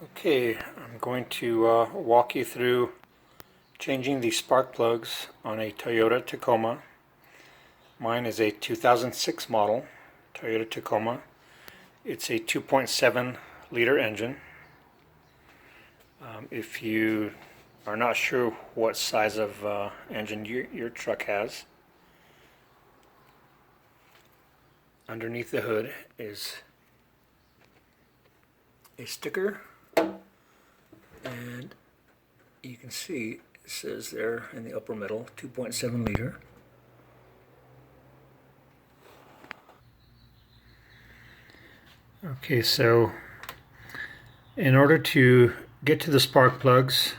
Okay, I'm going to walk you through changing the spark plugs on a Toyota Tacoma. Mine is a 2006 model Toyota Tacoma. It's a 2.7 liter engine. If you are not sure what size of engine your truck has, underneath the hood is a sticker, and you can see it says there in the upper middle 2.7 liter. Okay, so in order to get to the spark plugs,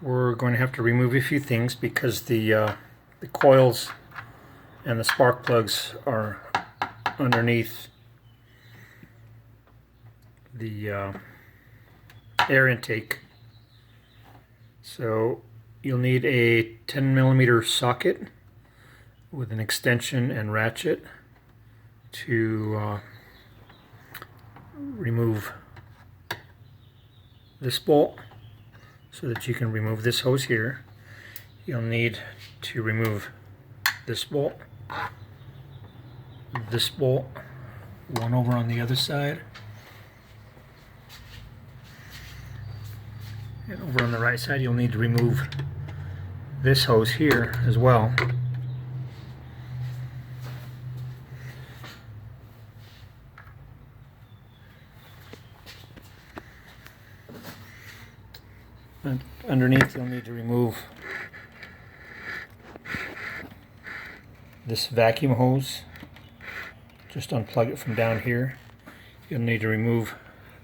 we're going to have to remove a few things because the coils and the spark plugs are underneath the air intake. So you'll need a 10mm socket with an extension and ratchet to remove this bolt so that you can remove this hose here. You'll need to remove this bolt, one over on the other side, and over on the right side you'll need to remove this hose here as well. And underneath you'll need to remove this vacuum hose. Just unplug it from down here. You'll need to remove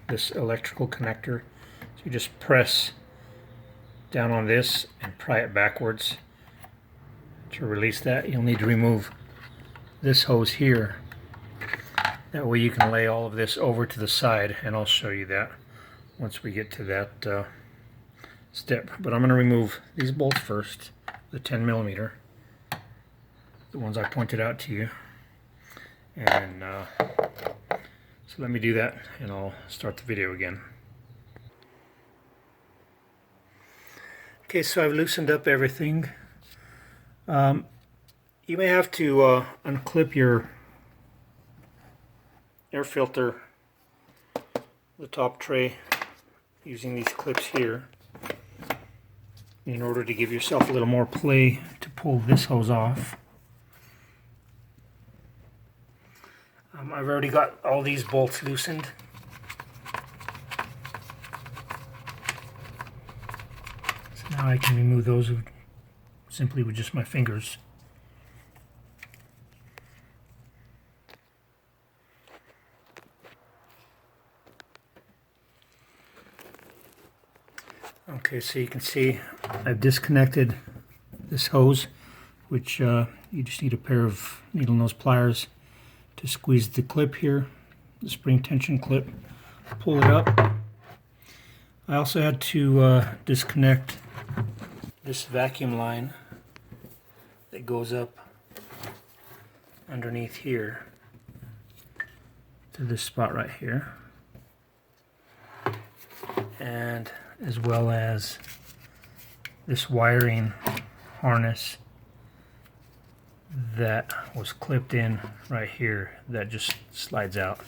this electrical connector. So you just press down on this and pry it backwards to release that. You'll need to remove this hose here. That way you can lay all of this over to the side, and I'll show you that once we get to that step. But I'm going to remove these bolts first, the 10mm, the ones I pointed out to you. And so let me do that and I'll start the video again. Okay, so I've loosened up everything. You may have to unclip your air filter, the top tray, using these clips here in order to give yourself a little more play to pull this hose off. I've already got all these bolts loosened. So now I can remove those simply with just my fingers. Okay, so you can see I've disconnected this hose, which you just need a pair of needle nose pliers to squeeze the clip here, the spring tension clip, pull it up. I also had to disconnect this vacuum line that goes up underneath here to this spot right here, and as well as this wiring harness that was clipped in right here that just slides out.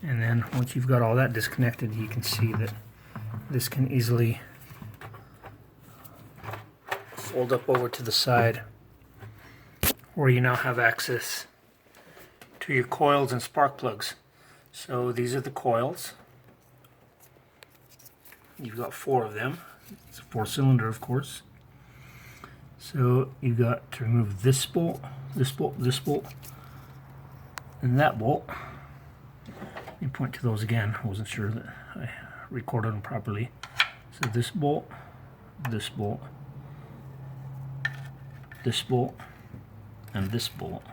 And then once you've got all that disconnected, you can see that this can easily fold up over to the side, where you now have access to your coils and spark plugs. So these are the coils. You've got 4 of them. It's a 4-cylinder, of course. So you've got to remove this bolt, this bolt, this bolt, and that bolt. Let me point to those again. I wasn't sure that I recorded them properly. So this bolt, this bolt, this bolt, and this bolt.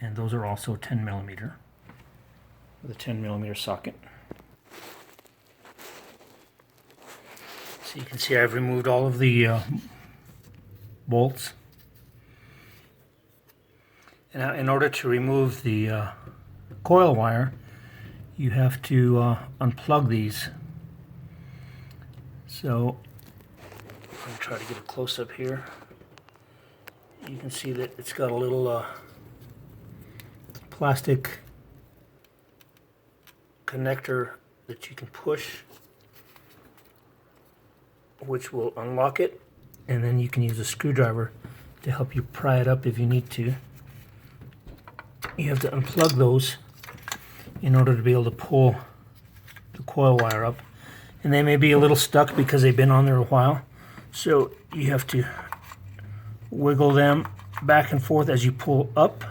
And those are also 10mm with a 10mm socket. So you can see I've removed all of the bolts. Now, in order to remove the coil wire, you have to unplug these. So, I'm going to try to get a close-up here. You can see that it's got a little plastic connector that you can push, which will unlock it, and then you can use a screwdriver to help you pry it up if you need to. You have to unplug those in order to be able to pull the coil wire up, and they may be a little stuck because they've been on there a while, so you have to wiggle them back and forth as you pull up.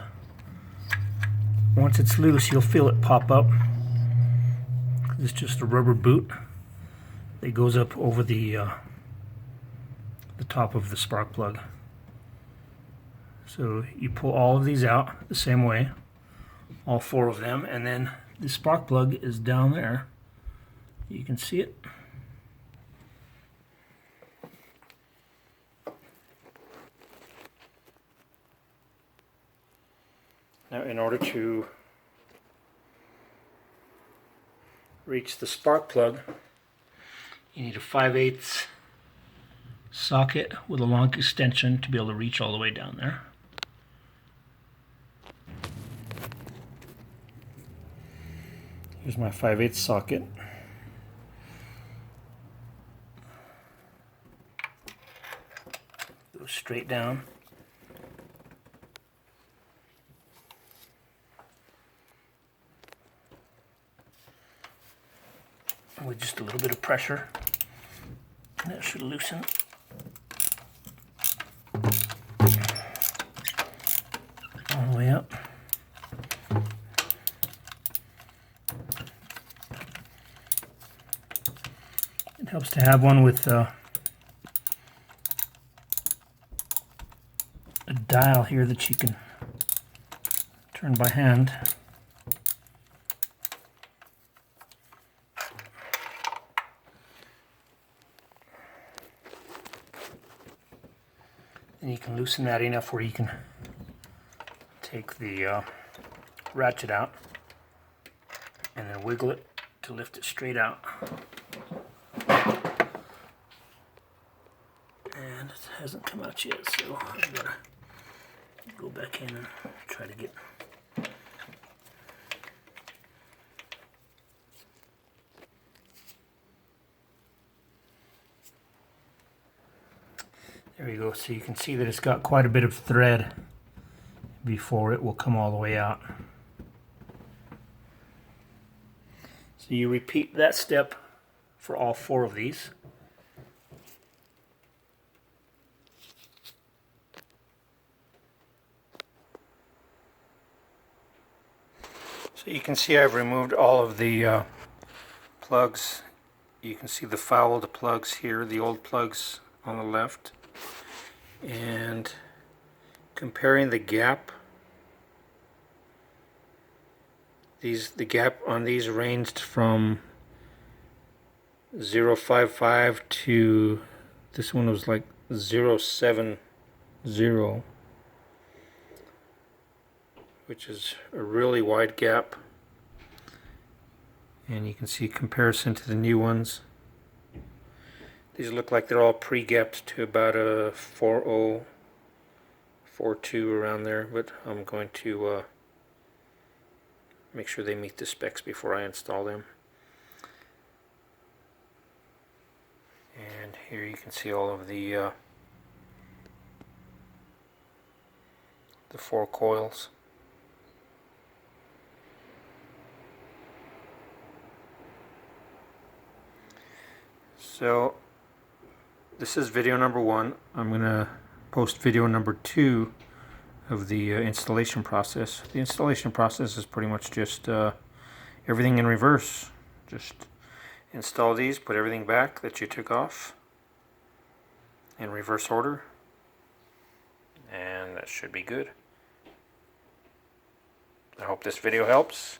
Once it's loose, you'll feel it pop up. It's just a rubber boot that goes up over the top of the spark plug. So you pull all of these out the same way, all 4 of them, and then the spark plug is down there. You can see it. Now, in order to reach the spark plug, you need a 5/8 socket with a long extension to be able to reach all the way down there. Here's my 5/8 socket. Goes straight down. With just a little bit of pressure, that should loosen. All the way up. It helps to have one with a dial here that you can turn by hand. And you can loosen that enough where you can take the ratchet out and then wiggle it to lift it straight out. And it hasn't come out yet, so I've got to go back in and try to get. There you go. So you can see that it's got quite a bit of thread before it will come all the way out. So you repeat that step for all 4 of these. So you can see I've removed all of the plugs. You can see the fouled plugs here, the old plugs on the left. And comparing the gap, the gap on these ranged from 0.55 to this one was like 0.70, which is a really wide gap. And you can see a comparison to the new ones. These look like they're all pre-gapped to about a 4.0, 4.2 around there, but I'm going to make sure they meet the specs before I install them. And here you can see all of the 4 coils. So this is video number 1. I'm going to post video number 2 of the installation process. The installation process is pretty much just everything in reverse. Just install these, put everything back that you took off in reverse order, and that should be good. I hope this video helps.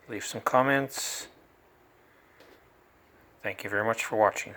Leave some comments. Thank you very much for watching.